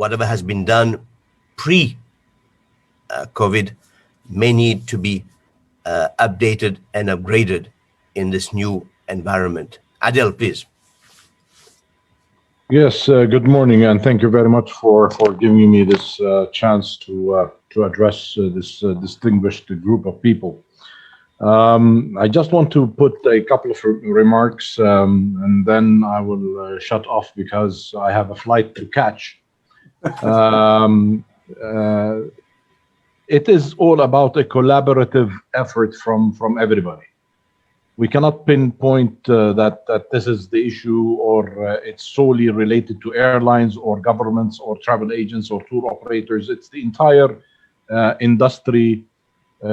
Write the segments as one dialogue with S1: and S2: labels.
S1: whatever has been done pre-COVID may need to be updated and upgraded in this new environment. Adel, please.
S2: Yes, good morning, and thank you very much for giving me this chance to address this distinguished group of people. I just want to put a couple of remarks, and then I will shut off because I have a flight to catch. It is all about a collaborative effort from everybody. We cannot pinpoint that this is the issue, or it's solely related to airlines or governments or travel agents or tour operators. It's the entire industry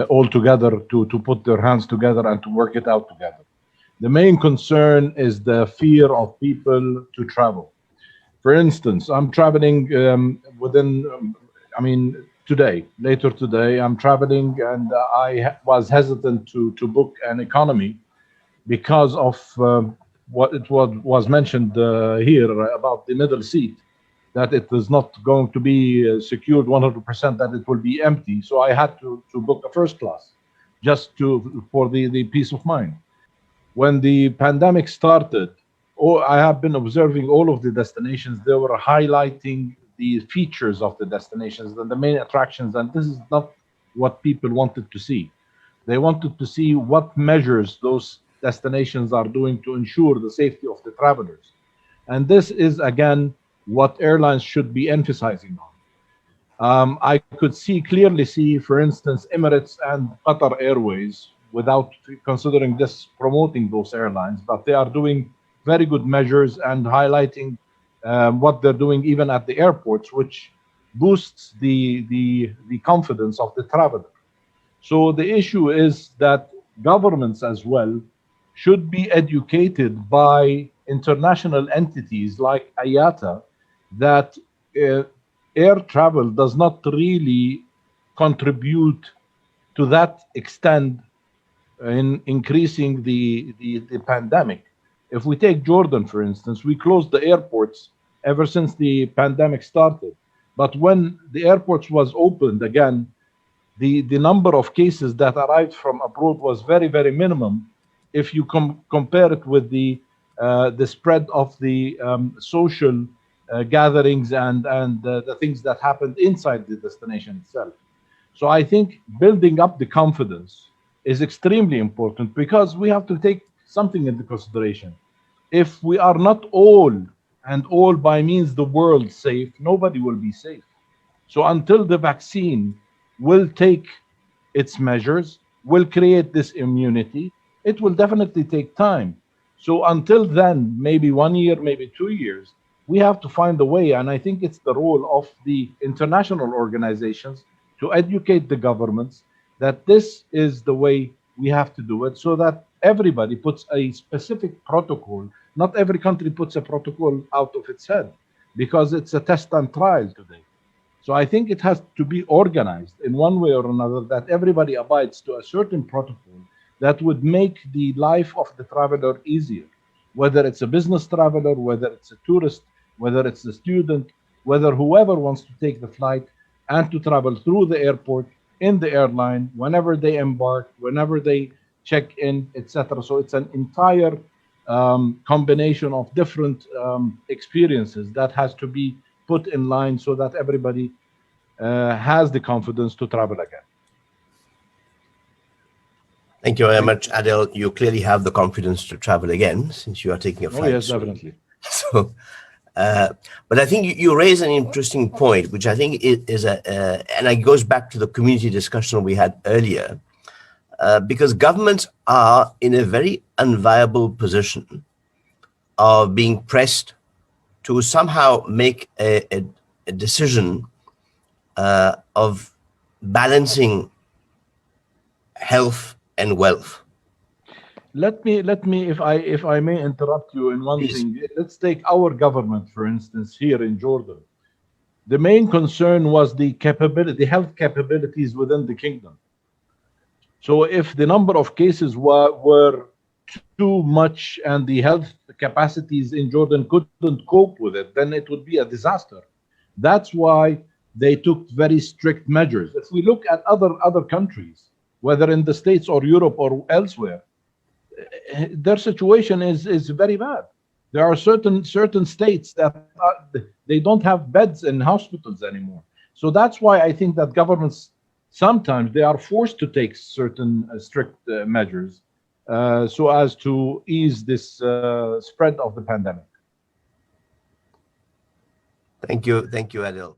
S2: all together to put their hands together and to work it out together. The main concern is the fear of people to travel. For instance, I'm traveling later today, I'm traveling, and I was hesitant to book an economy because of what was mentioned here about the middle seat, that it is not going to be secured 100%, that it will be empty. So I had to book a first class just for the peace of mind. When the pandemic started, I have been observing all of the destinations. They were highlighting the features of the destinations and the main attractions, and this is not what people wanted to see. They wanted to see what measures those destinations are doing to ensure the safety of the travelers. And this is, again, what airlines should be emphasizing on. I could clearly see, for instance, Emirates and Qatar Airways, without considering this promoting those airlines, but they are doing very good measures and highlighting what they're doing even at the airports, which boosts the confidence of the traveler. So the issue is that governments as well should be educated by international entities like IATA that air travel does not really contribute to that extent in increasing the pandemic. If we take Jordan, for instance, we closed the airports ever since the pandemic started. But when the airports was opened again, the number of cases that arrived from abroad was very, very minimum if you compare it with the spread of the social gatherings and the things that happened inside the destination itself. So I think building up the confidence is extremely important, because we have to take something into consideration. If we are not all by means the world safe, nobody will be safe. So until the vaccine will take its measures, will create this immunity, it will definitely take time. So until then, maybe 1 year, maybe 2 years, we have to find a way. And I think it's the role of the international organizations to educate the governments that this is the way we have to do it, so that everybody puts a specific protocol. Not every country puts a protocol out of its head, because it's a test and trial today. So I think it has to be organized in one way or another, that everybody abides to a certain protocol that would make the life of the traveler easier, whether it's a business traveler, whether it's a tourist, whether it's a student, whether whoever wants to take the flight and to travel through the airport, in the airline, whenever they embark, whenever they check in, etc. So it's an entire combination of different experiences that has to be put in line so that everybody has the confidence to travel again.
S1: Thank you very much, Adel. You clearly have the confidence to travel again, since you are taking a flight.
S2: Oh, yes, definitely.
S1: So, but I think you raise an interesting point, which I think is and it goes back to the community discussion we had earlier, because governments are in a very unviable position of being pressed to somehow make a decision of balancing health and wealth.
S2: Let me, if I may interrupt you in one
S1: Please.
S2: thing. Let's take our government, for instance, here in Jordan. The main concern was the health capabilities within the kingdom. So if the number of cases were too much and the health capacities in Jordan couldn't cope with it, then it would be a disaster. That's why they took very strict measures. If we look at other countries, whether in the States or Europe or elsewhere, their situation is very bad. There are certain states that they don't have beds in hospitals anymore. So that's why I think that governments sometimes they are forced to take certain strict measures so as to ease this spread of the pandemic.
S1: Thank you, Adil.